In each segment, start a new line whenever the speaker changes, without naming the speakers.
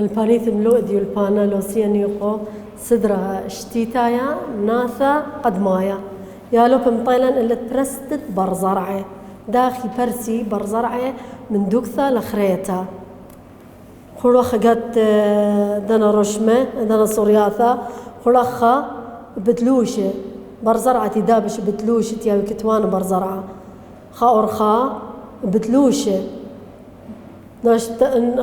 البانيث ملو ديو البانا لو سيانيقو صدرها شتيتايا ناثا قدمايا يالو بمطيلا اللي تبرستت برزرعي داخي برسي برزرعي من دوكثا لخريتا خلوخ قد دنا رشمة دنا صرياثا خلوخا بتلوشة برزرعة دابش بتلوشة يا كتوان برزرعة خا بتلوشة داش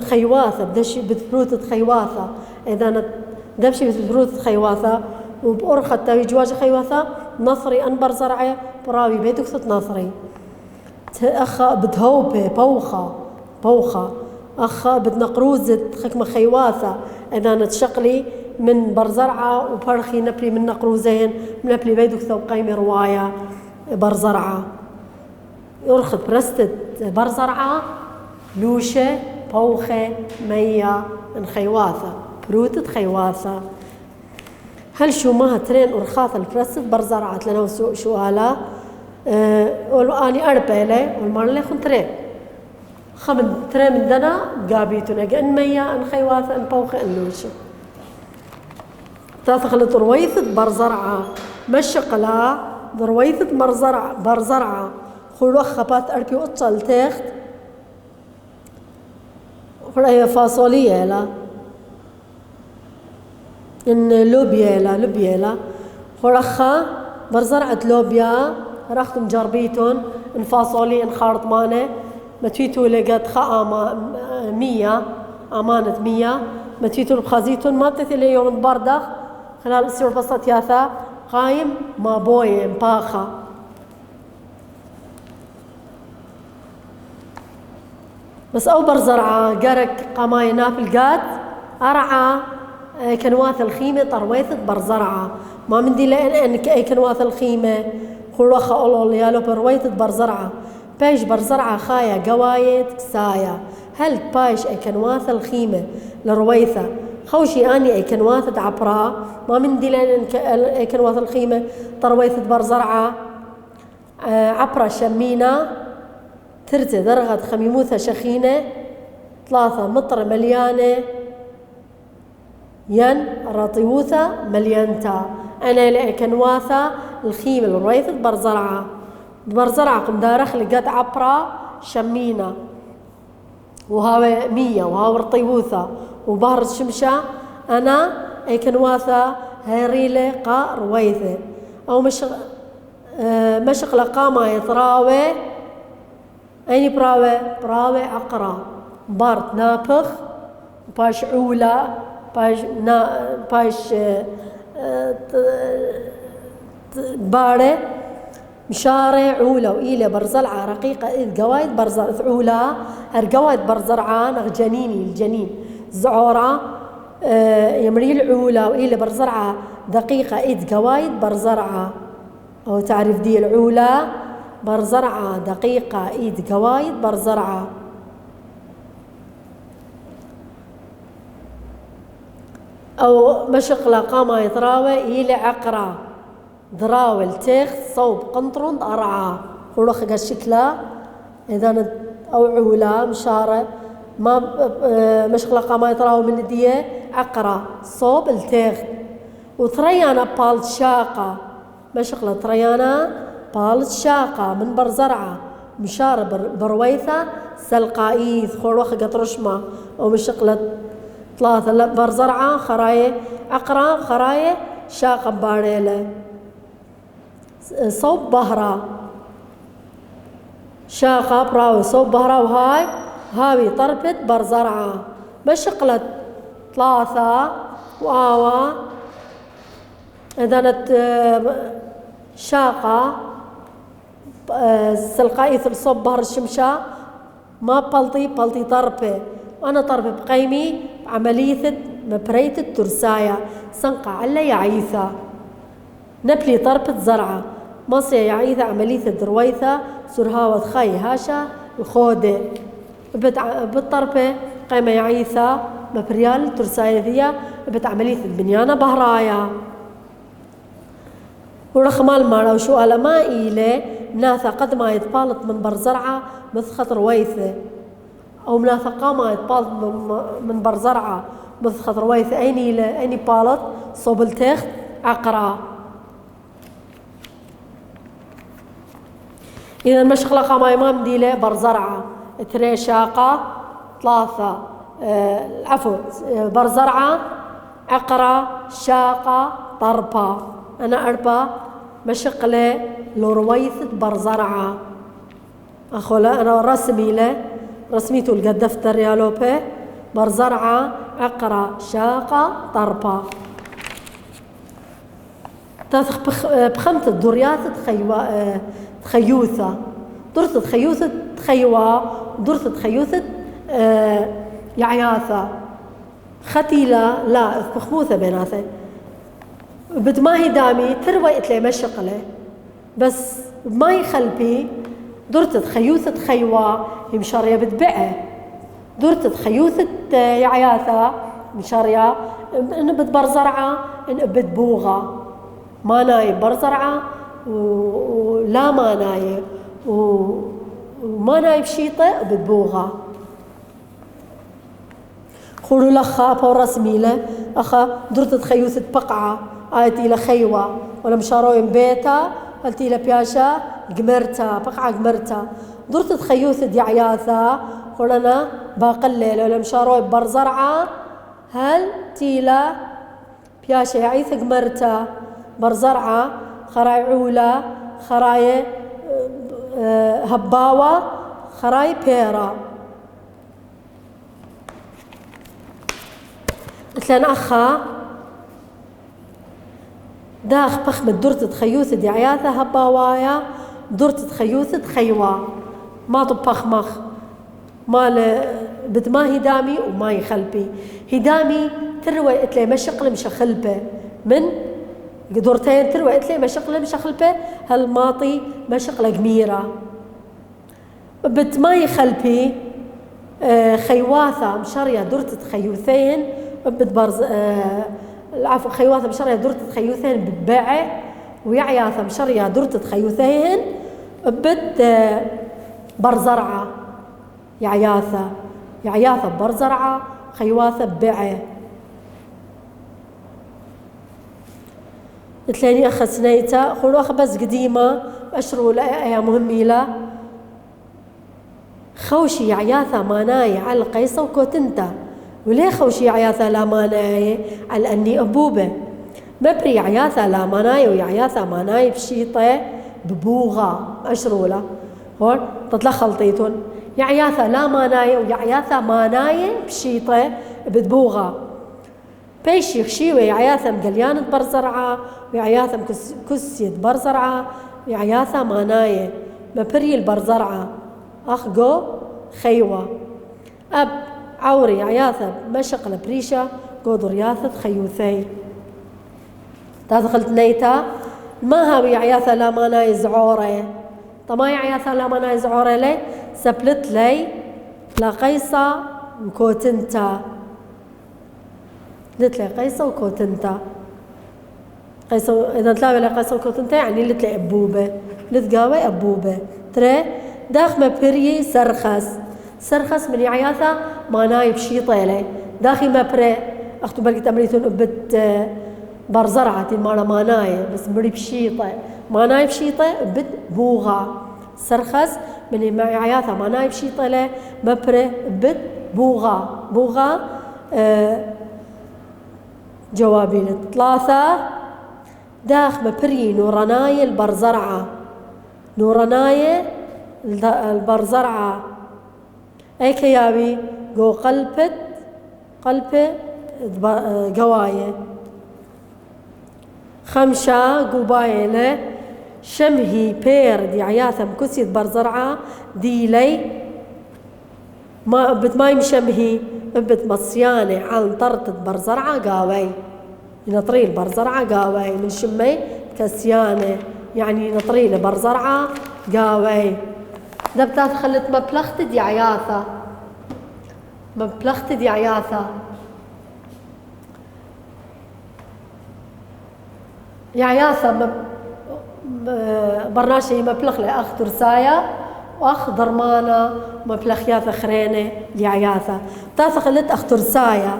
خيواثة بدش بتفروت خيواثة إذا دبش بتفروت خيواثة وبأرخة تاوي جواج خيواثة نصري أنبر زرعي براوي بيتك ست نصري أخا بتهوبة بوخة أخا بتنقروزة خكمة خيواثة إذا نتشقلي من برزرعة وبرخي نبلي من نقروزين نبلي بيدك ثوب قيمي رواية برزرعة يرخد برستد برزرعة لوشة بوخة مية من خيواثة بروتة خيواثة هل شو ماها ترين أرخاث البرستد برزرعة لنا سؤالا أني أربيلي والمرلي خن ترين خمن ترين من دنا قابيتنا إن مية إن خيواثة إن بوخة إن لوشة تاثخلت رويثة برزرعة مشقلا رويثة برزرعة خلوخ خبات أربي أطل تاخت خلوه فاصولية لا إن لوبيا لا خلوخا برزرعة لوبيا رخت مجربيتون إن فاصولي إن خارط مانه متويتو لقد خا 100 أمانة 100 متويتو بخازيتون ما بتثلي يوم بردخ خلال السير بسط ياثا قايم ما بوي باخا بس أو برزرعة قرك قماي نافل قاد أرعى كنواث الخيمة طرويثة برزرعة ما مندي لأن أنك أي كنواث الخيمة خلوخة أولو يالو برويثة برزرعة بايش برزرعة خايا قوايد كسايا هل بايش أي كنواث الخيمة لرويثة خوشي أني أي كنواثة عبراء ما مندي لأن أي كنواث الخيمة طرويثة برزرعة عبرة شمينة ترتي درغت خميموثة شخينة 3 مطر مليانة ين راطيوثة مليانتا أنا لأي كنواثة الخيمة لرويثة برزرعة قم دارخ لقد عبرة شمينة وهاوي 100 وهاو رطيوثة وبهر الشمشة أنا أي كنواثة هيريلة قا رويثة أو مشق لقامة يطراوي أيني براوي عقرة بارت نابخ باش عولة باش بارة مشارع عولة وإيلة برزرعة رقيقة إذ قوايد برزرعة عولة هرقوايد برزرعة نغجنيني الجنين زعورة يمري العولة وإيلة برزرعة دقيقة إذ قوايد برزرعة أو تعرف دي العولة برزرعة دقيقة إيد قوايد برزرعة أو مشقلة قامة يطراوي إيلي عقرة ضراوي التيخ صوب قنطرون أرعى خلوخ الشكلة إذا أو عولة مشارة ما مشقلة قامة يطراوي من الدية عقرة صوب التيخ وثريانا بالت شاقة مشقلة ثريانا بالت شاقة من برزرعة مشارة برويثة سلقايث خلوخ قطرشمة أو مشقلة 3 برزرعة خراية عقرة خراية شاقة باريلة صوب بهرة شاقة براوي صوب بهرة وهاي هاوي طربت برزرعة مشقلة 3 وآوى إذا شاقة سلقايث الصوب بهر الشمشة ما بلطي طربة وأنا طربة بقيمي عملية مبريت الترساية سنقع على يعيثة نبلي طربة زرعة مصيا يعيثة عملية درويثة سرهاوة خاي هاشا الخودة بالطربة قيمة يعيثة مبريال الترساية ذي عملية بنيانة بهرايا ورخمال مارا وشو على ما إيلي مناثة قد ما يتبالط من برزرعة مثخط رويثة أو مناثة قامة يتبالط من برزرعة بث رويث أيني بالط صوب التخت عقرة. إذا مشغلة ما إمام ديلة برزرعة 3 شاقة 3 عفوا برزرعة عقرة شاقة طربة. أنا 4 مشغلة لرويث برزرعة أخولا أنا رسمي له رسميتو لقد دفتر يا لوبي برزرعة عقرة شاقة طربة. بخمت الدريات تخيوثة درت تخيوثة تخيوا درت تخيوثة يعياثة ختيلة لا بخموثة بيناثي بدماهي دامي تروي اتلي مشقله بس ما يخلبي درت تخيوثة تخيوا مشارية بتبعه درت تخيوثة يعياثة مشارية نبت برزرعة نبت بوغة ما نايم برزرعة ولا ما نايم وما نايم شيطة بتبوغة. خلو لخا بورسمي له أخا درت تخيوثة بقعة آيتي لخيوة ولا مشاروين بيتا قلتي لبياشا قمرتا بقعة قمرتا درت تخيوثة يعياثة قلنا باقلل ولا مشاروين برزرعة هل تيلا بياشا يعيث قمرتا برزرعة خراي عولة خراي هباوة خراي بيرا. مثلا أخا داخ بخمة درت تخيوثة دعياثة هباوايا درت تخيوثة خيوا ما طبخ مخ مال بدما هدامي وما يخلبي هدامي تروي اتلي مشقل مشخلبه من قدرتين تروي اتلي مشقل مشخلبه هالماطي مشقلة قميرة بدما يخلبي خيواثة مشارية درت تخيوثين بتبرز العفو خيواثة مشارية درت تخيوثين بباعة ويعياثة مشارية درت تخيوثين بت برزرعة يعياثة برزرعة خيواثة بباعة. تلاني أخا سنيتا خلو أخا بس قديمة أشروا لأيا مهميلة خوشي يعياثة ماناي على القيصة وكوتنتا وليه خوشي عياثة لا ماناي على أني أبوبة مبري عياثة لا ماناي ويعياثة ماناي بشيطة ببوغة أشروله هون تطلع خلطيتون يعياثة لا ماناي ويعياثة ماناي بشيطة ببوغة بيشي خشيوة يعياثة مقليانة برزرعة ويعياثة كسية برزرعة ويعياثة ماناي مبري البرزرعة أخقو خيوة أب عوري عياثة مشقلة بريشة قودر ياثة خيوثي تدخلت نيتا ما هاوي عياثة لا مانا يزعوري طماي عياثة لا مانا يزعوري لي سبلت لي لقيصة وكوتنتا لت لي قيصة وكوتنتا قيصة إذا تلاوي لقيصة وكوتنتا يعني لت لي أبوبة لتقاوي أبوبة ترى داخمة بري سرخس من عياثة ما نايب شيطة لي داخي ما بري أختو بالك تمريتون أبت برزرعة ما نايب بس مري بشيطة ما نايب شيطة أبت بوغة سرخس من عياثة ما نايب شيطة لي ما بري أبت بوغة جوابي للثلاثة داخ ما بري نوراناي البرزرعة نوراناي البرزرعة أي كيابي جو قلبة قواية 5 قبايلة شمهي بير دي عياثة مكسية برزرعة دي لي ما بت ماي مشمهي بت مصيانة عن طرطة برزرعة قاوي نطري البرزرعة قاوي من شمي كسيانة يعني نطري البرزرعة قاوي دبتات خلت مبلغت دي عياثة يعياثة برناشي مبلغ لأخ ترسايا وأخ ضرمانة مبلغ ياثة خرينة لعياثة تاث خلت أخ ترسايا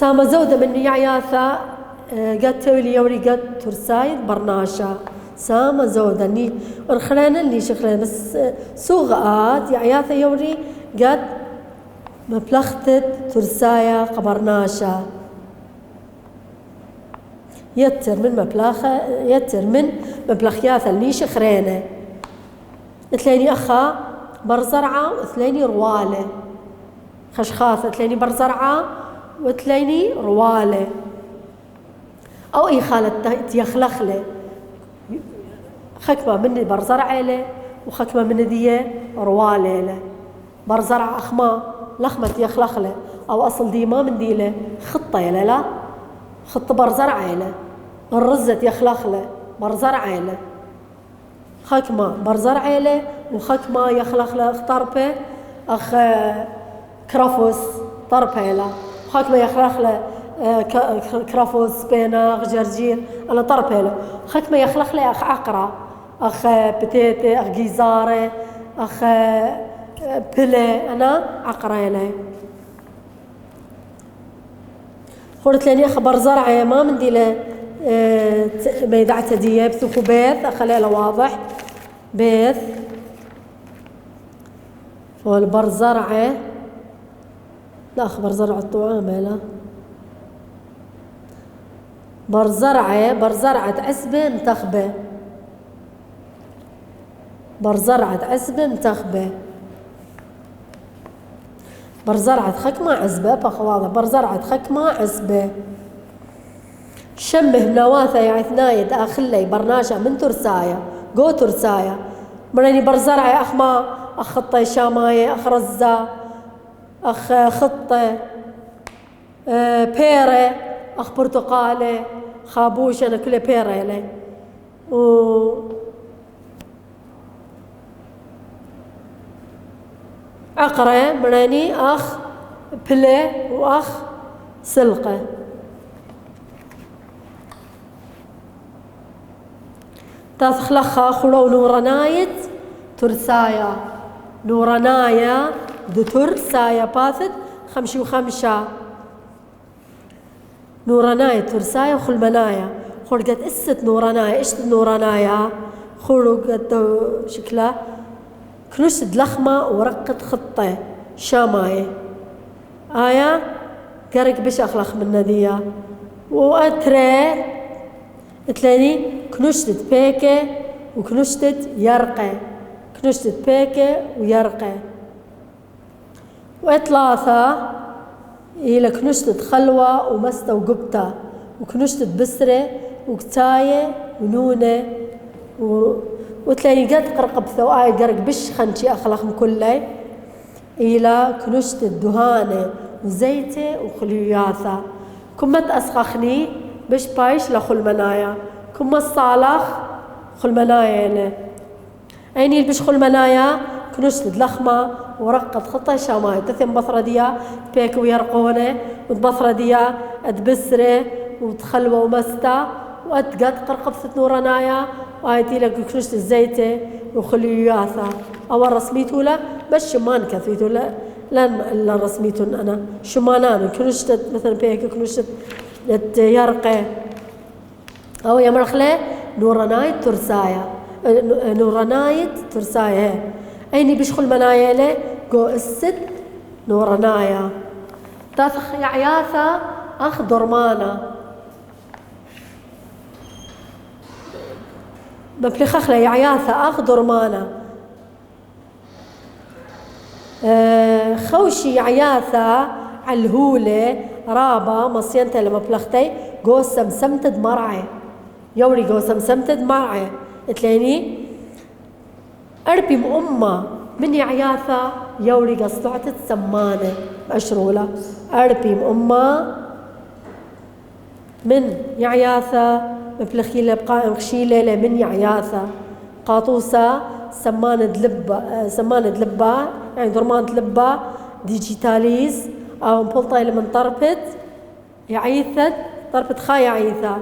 سامة زودة من يعياثا قد تولي يوري قد ترسايد برناشا سامة زودة ني ونخلانا اللي شخلانا بس سوغات يعياثا يوري قد مبلغتت ترسايا قبرناشا يتر من مبلغياثا اللي شخرينه ثليني أخا برزرعة وثليني رواله خشخاثة ثليني برزرعة وثليني رواله أو إي خالة تيخلخله خكمة مني برزرعة له وخكمة من دي رواله له برزرعة أخما لخمة يخلخله أو أصل دي ما من دي له خطة يلا لا خط برزرعة له الرزة يخلخله برزرعة له خكمة برزرعة له وخكمة يخلخله طربة أخ كرافوس طربة له خكمة يخلخله كرافوس بيناغ جرجير أنا طربة له خكمة يخلخله أخ عقرة أخ بتيتة أخ جيزارة أخ بلي أنا عقرة له قلت لني أخبر زرعة ما من دي له ميدعته دي بثوكو بيث أخلي له واضح بيث والبر زرعة لا أخبر زرعة الطعامة لا برزرعة عسبة متخبة برزرعة عسبة متخبة برزرعة خكمة عزبة بخواضة برزرعة خكمة عزبة شمه نواثة يعني ثناية داخلي برناشة من ترسايا جو ترسايا مريني برزرعة أخما أخطة شاماية أخ رزة أخ خطة بيرة أخ برتقالة خابوش أنا كله بيرة لي عقرة مريني أخ بلي وأخ سلقة تخلخا خلو نورنايت ترسايا نورنايا دو ترسايا باثت خمشي وخمشة نورنايا ترسايا وخلمنايا خلقت إست نورنايا إيش نورنايا خلقت شكلها كنشد لخمة ورقة خطة شاماية آية قرق بش أخلخ من ندية وأتري تلاني كنشتت بيكة وكنشتت يرقة كنشتت بيكة ويرقة وثلاثة إلى كنشتت خلوة ومستة وقبتة وكنشتت بسرة وكتاية ونونة وتلاقي قد قرقب ثوآي قرق بش خنشي أخلخ كله إلى كنشتت دهانة وزيتة وخلياثة كمت أسخخني بش بايش لخل منايا كم الصالح خل منايا له عيني بش خل منايا كنشتد لخمة ورقة خطة شاماي تثم بصرة ديا بيك ويرقونة وتبصرة ديا أتبسرة وتخلوة ومستا وأتقد قرقبثة نورنايا وآيتي لك كنشتد زيتة وخلياثة أول رسميتو لا بس شمان كثيتو لا لا رسميتو أنا شمانان كنشتد مثلا بيك كنشتد يرقى أو يمرخله نورنايت ترسايا نورنايت ترسايا أيني بيشخل منايا له جو الست نورنايا تاثخ يعياثا أخ درمانا ببلخخله يعياثا أخ درمانا خوشي يعياثا عالهولة رابا مصينته لما بلختي جو سمسمتد مرعي يوري جو سمسمتد مرعي تلاقيني أربي مأمة من يعياثا يوري قصعتت سمانة مشرولة أربي مأمة من يعياثا مبلخيلة بقائم خشيلة من يعياثا قاطوسة سمانة دلبة يعني درمان دلبة ديجيتاليز أو مبلطة من طربت يعيثت طربت خاي يعيثة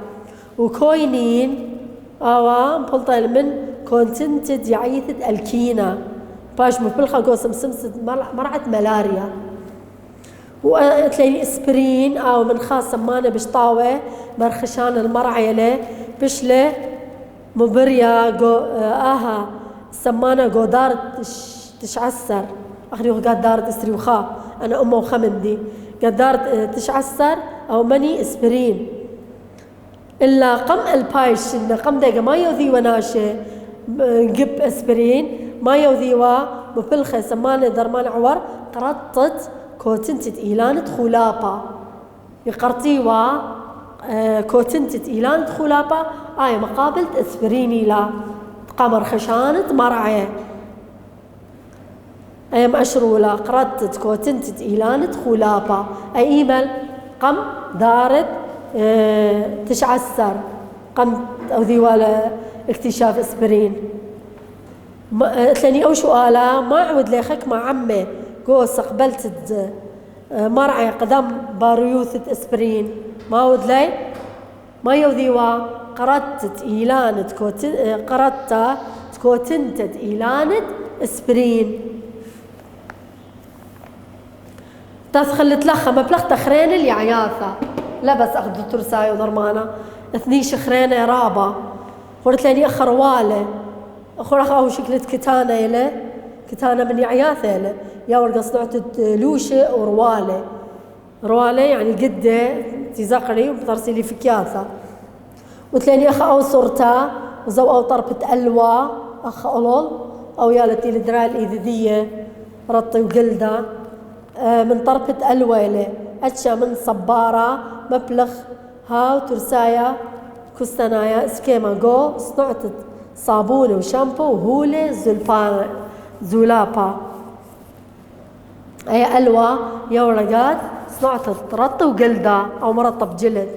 وكوينين أو مبلطة من كونتنتد يعيثت الكينا باش مبلخة قوسم سمسد مرعت ملاريا وتلاقي اسبرين او من خاص سمانه بشطاوه مرخشان المرعيله بشله مبريا سمانه قدار تشعسر اخري قاد دارت اسري وخا انا امه وخمندي قاد دارت تشعسر او مني اسبرين الا قم البايش ان قم دقه ما يوذي وناشه قب اسبرين ما يوذيوا مبلخه سمانه درمان عور قرطت كوتنتت إيلانت خلابا يقرطيوا كوتنتت إيلانت خلابا مقابلة اسبريني لا قمر خشانت مرعي مأشرولا قرطت كوتنتت إيلانت خلابا إيمل قم دارت تشعسر قم أو ذيوالا اكتشاف اسبرين ثاني أو سؤالا ما عود ليخك مع عمي قوس قبلت مرعي قدم بارويوثة اسبرين ما ود لي ما يوذيوا قرطت إيلانت قرطت كوتنتت إيلانت اسبرين تدخل تلخى مبلغ تخرين اللي عياثة لا بس أخذ ترساي وضرمانة اثني شخرين رابا قلت لاني أخر والي أخر أخو شكلت كتانة يله كتانة من عياثة يله يا ورقة صنعت لوشة وروالة روالة يعني قدة تزقري وبترسلي في كياثة وتلاني أخ أو صرتا وزو أو طربة ألوى أخ أولول أو يالتي الدراع الإيذية رطي وقلدة من طربة ألوى له أتشا من صبارة مبلغ هاو ترسايا كستنايا سكيما جو صنعت صابونة وشامبو وهولة زولابا أي ألوى يا ورقات صنعت رطي وقلدة أو مرطب جلد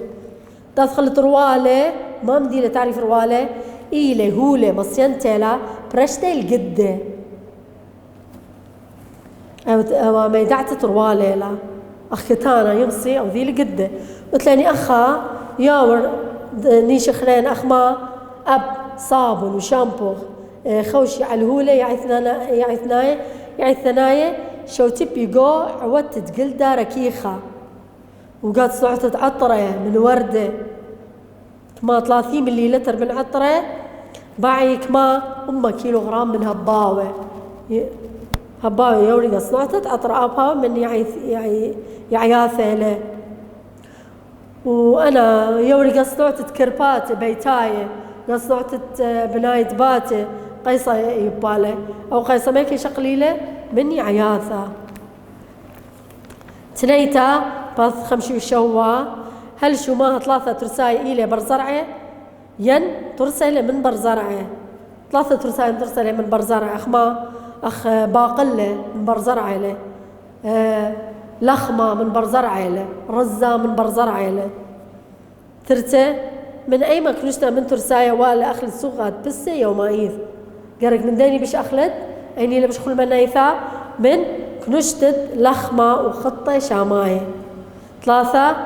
تدخل روالة ما مدينة تعرف روالة إيلي هولة مصينتلا برشتي القدة أو ما يدعت روالة لا أخ كتانا يمصي أو ذي القدة وتلاني أخا ياور نيش خلين أخ ما أب صابون وشامبو خوشي على الهولة يعثناية شو تبي جو عودت جلدة ركيخة وقاد صنعت عطرة من وردة كما 30 مليلتر من عطرة باعي كما 1 كيلوغرام من هباوة يوري صنعت عطرة أبها من يعياثة له وأنا يوري صنعت كربات بيتاية صنعت بنايت باتة قيصة يباله أو قيصة ميكي شقليلة من عياثة تنيتا باث خمشي وشوا هل شو ماها 3 ترساي إلي برزرعة ين ترسل من برزرعة 3 ترساي ترسل من برزرعة أخ باقلة من برزرعة له لخمة من برزرعة له رزة من برزرعة له ترته من أي ما كنشتا من ترسايا ولا أخلت سوقات بس يومايذ قرق من ديني بش أخلت أيني لبش خل منايثا من كنشتت لخمة وخطة شاماية 3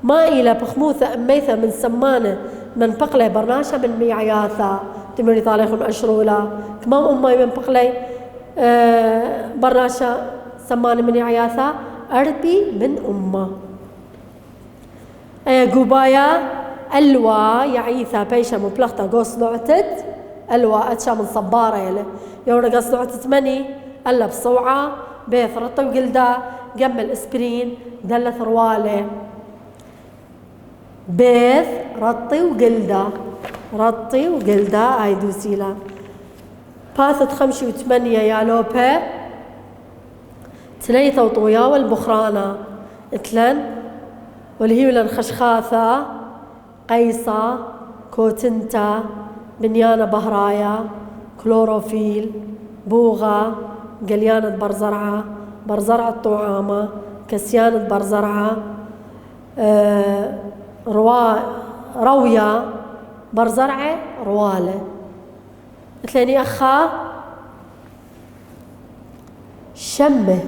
ما إلى بخموثة أميثة من سمانة من بقلة برناشة من ميعياثا تمري طالعهم أشرولا كمان أمي من بقلة برناشة سمانة من عياثا أربي من أمه قبايا ألوى يعيثا بيشا مبلغتا قوس نعتت ألوى أتشا من صبارة يله يورا قوس نعتت مني ألا بصوعة بيث رطي وقلدا قم الإسبرين دلث رواله بيث رطي وقلدا هاي دوسيلا باثت 5 و8 يا لوبه 3 وطويا والبخرانة اتلن واللي هي لن خشخاثة قيصة كوتنتا بنيانة بهرايا كلوروفيل بوغة قليانة برزرعة طعامة كسيانة برزرعة روية برزرعة روالة مثلني أخا شمه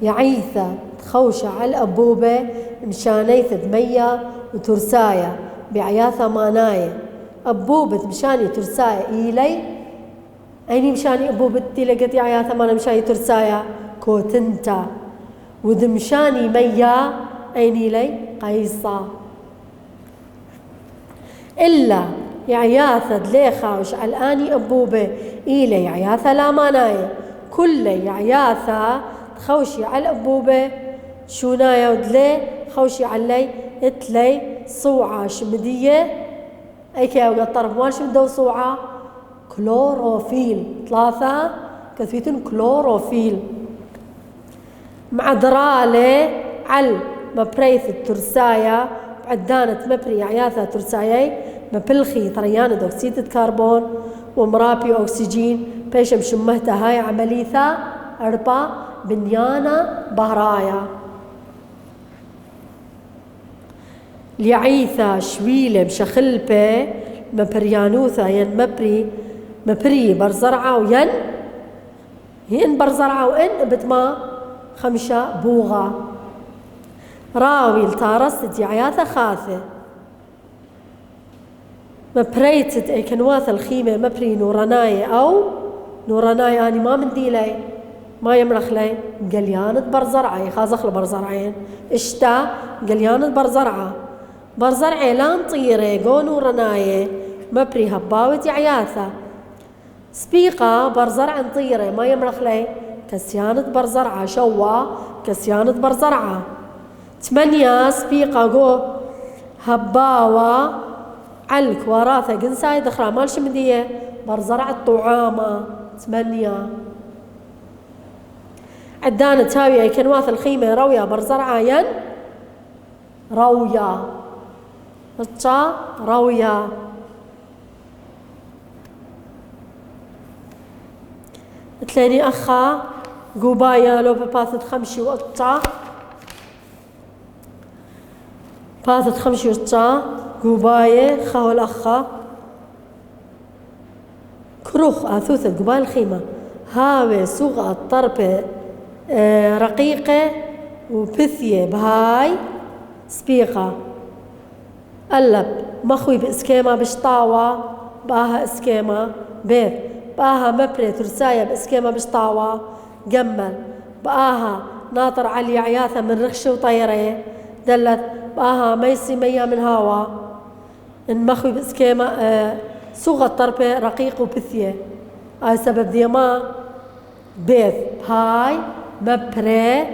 يعيثة تخوشة على الأبوبة مشانيث دمية وترساية بعياثة ماناية أبوبة مشاني ترساية إيلي أيني مشاني أبوبة تلقتي عياثة مانا مشاني ترساية كوتنتا ودمشاني ميا أيني لي قيصة إلا يعياثة دليخة وش علاني أبوبة إيلي يعياثة لا ماناية كل يعياثة خوشي على أبوبة شونايا ودلي خوشي علي اتلي صوعة شمدية أي كي أوقات طرف مال شمدو صوعة كلوروفيل 3 كثيتن كلوروفيل مع درالة على مبريث الترسايا بعدانة مبري عياثة ترسايي مبلخي طريان أكسيد الكربون ومرابي أكسجين بيشم شمهتها هاي عمليثة أربا بنيانا بهرايا ليعيثة شويلة مشخلبة مبريانوثة ين مبري برزرعة وين هين برزرعة وين بتما 5 بوغة راوي التارست عياثة خاثة مبريتت اي كنواث الخيمة مبري نوراناي أو نوراناي أني ما مندي لي ما يمرخ لي قليانة برزرعة خازخل برزرعين اشتا قليانة برزرعة لا نطيري قو نوراناي مبري هباوة عياثة سبيقة برزرعة نطيري ما يمرخ لي كسيانة برزرعة شوا كسيانة برزرعة 8 سبيقة قو هباوة علك وراثة قنساي دخرا مال شمدية برزرعة طعامة 8 عدانة تاوية كنواث الخيمة روية برزرعة ين روية روية تلاني أخا قوبايا لو بباثت 5 وقطة باثت 5 وقطة قوباية خاو الأخا كروخ آثوثة قبال الخيمة هاوي سوغة الطربة رقيقة وبثية بهاي سبيقة قلب مخوي بإسكيمة بشطاوة باها إسكيمة بيت باها مبري ترساية بإسكيمة بشطاوة جمل باها ناطر علي عياثة من رخشة وطيرة دلت باها ميسي ميا من هوا المخوي بإسكيمة سوغة الطربة رقيق وبثية هاي سبب ديما بيت هاي مبري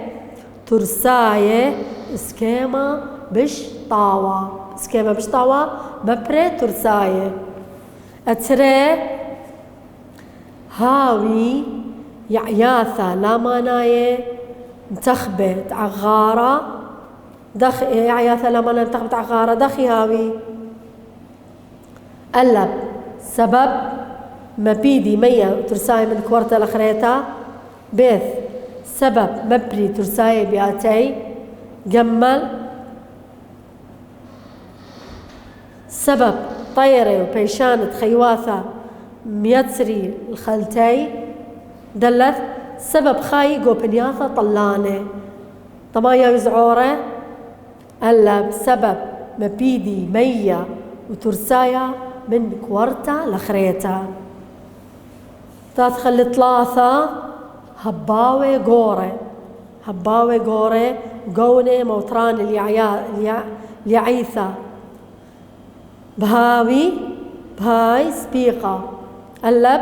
ترساية إسكيمة بشطاوة مبري ترساية أتري هاوي يعياثة لا ماناية انتخبت عغارة دخ يعياثة لا ماناية انتخبت عغارة دخي هاوي قلب سبب مبيدي مية ترساية من كورتا لخريتا بيث سبب مبري ترساية بياتي جمل سبب طيرة وبيشانة خيواثة ميتسري الخلتي دلت سبب خاي قوبنياثة طلانة طمايا يزعورة قلب سبب مبيدي مية وترسايا من كورتا لخريتا تدخل 3 هباوي غورة قونة موتران اليعيثة بهاي سبيقة قلب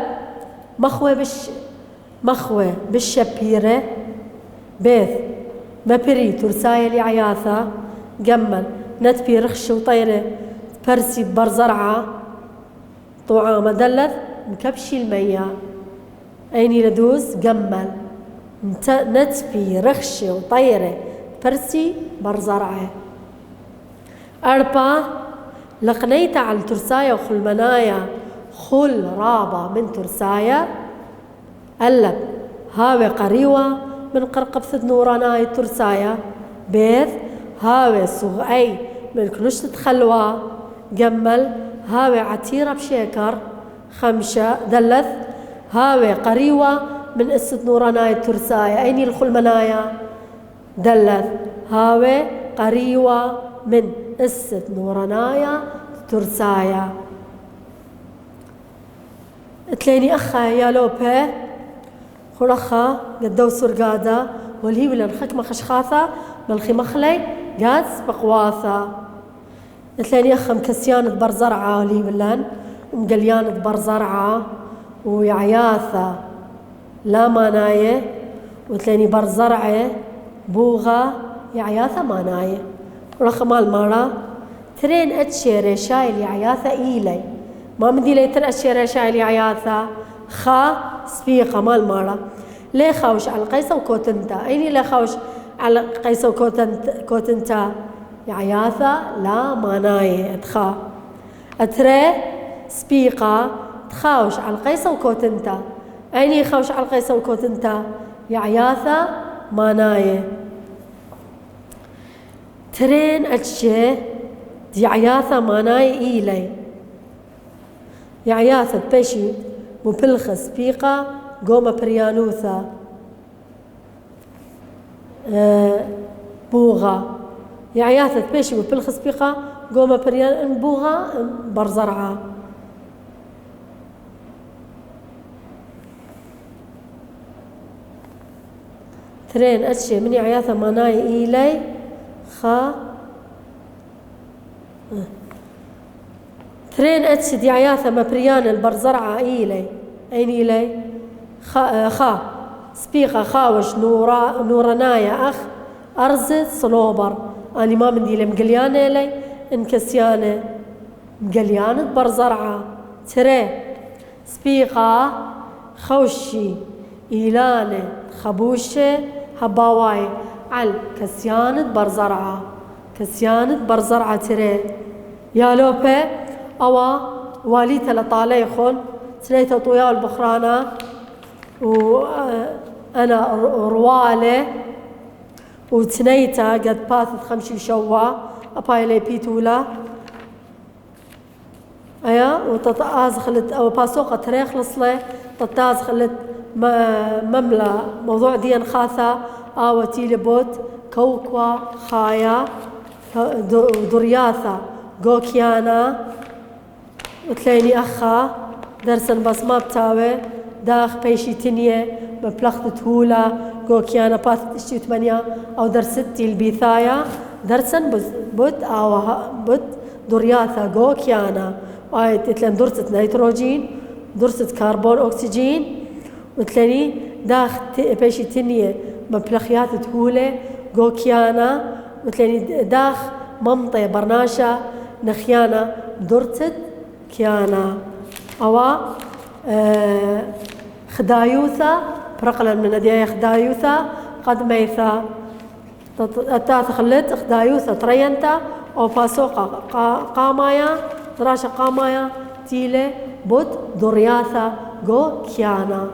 مخوة بالشبيرة بيث مبري ترساية لعياثة جمل نتبي رخش وطيرة برسي برزرعة طعامة دلت مكبشي المية أيني لدوز جمل نتبي رخش وطيرة برسي برزرعة 4 لقنيت على ترساية وخلمنايا خل رابة من ترساية قلب هاوي قريوة من قرقبثة نوراناي ترساية بيث هاوي صغعي من كنشتة خلوة جمل هاوي عتيرة بشيكر 5 دلث هاوي قريوة من قصة نوراناي ترساية أيني الخلمنايا دلث هاوي قريوة من قصة نورانايا ترسايا تليني أخا يا لوبه خرخا قدو سرقادة والهي ولن خكمة خشخاثة بالخي مخلي قاس بقواثة مثلاني أخم كسيانة برزرعة والهي ولن ومقليانة برزرعة ويعياثة لا ماناية وتلاني برزرعة بوغا يعياثة ماناية رخم المرة ترين أتشيري شايل يعياثة إيلي ما مدي لي تر أتشيري شايل يعياثة خا سبيقة مال مرة ليه خوش على قيسة وكوتنتا أيني ليه خوش على قيسة وكوتنتا يعياثة لا ماناية اتخا أتري سبيقة تخاوش على قيسة وكوتنتا أيني خوش على قيسة وكوتنتا يعياثة ماناية ترين أتشي دي عياثة ماناي إيلي يعياثة بيشي مبلخة سبيقة قومة بريانوثة بوغا يعياثة بيشي مبلخة سبيقة قومة بريان بوغا برزرعة ترين أتشي من يعياثة ماناي إيلي خا ترين أتشد يعياثة مبريان البرزرعة إيلي أين إيلي خا سبيقة خاوش نورانايا أخ أرزد صنوبر أني ما مندي لي مقليانة إلي انكسيانة مقليانة برزرعة تري سبيقة خوشي إيلانة خبوشة هباواي على كسيانة برزرعة كسيانة برزرعة تري يا لوبي أوا واليتا لطاليخون تنيتا طويا البخرانة وأنا روالة وتنيتا قد باثت خمشي شوا أبايلي بيتولا أيا وتتاز خلت أو باسوقة تريخ لصلي تتاز خلت مملا موضوع ديان خاثة آوتي لبوت كوكوا خايا درياثة غوكيانا وتلاقيني أخا درسن بس ما بتاوي داخ بيشي تنية ببلخت تهولا غوكيانا باثت اشتي تمانية أو درستي البيثايا درسن بوت أو بوت درياثة غوكيانا وآي تتلين درست نيتروجين درست كربون أكسجين وتلاقيني داخ بيشي تنية ببلخيات تهولا غوكيانا وتلاقيني داخ ممطي برناشا نخيانا درست كيانا أوا خدايوثا برقلا من نديا خدايوثا قد ميثا تاث خلت خدايوثا ترينتا أو باسوقا قامايا دراشا قامايا تيلي بود درياثا جو كيانا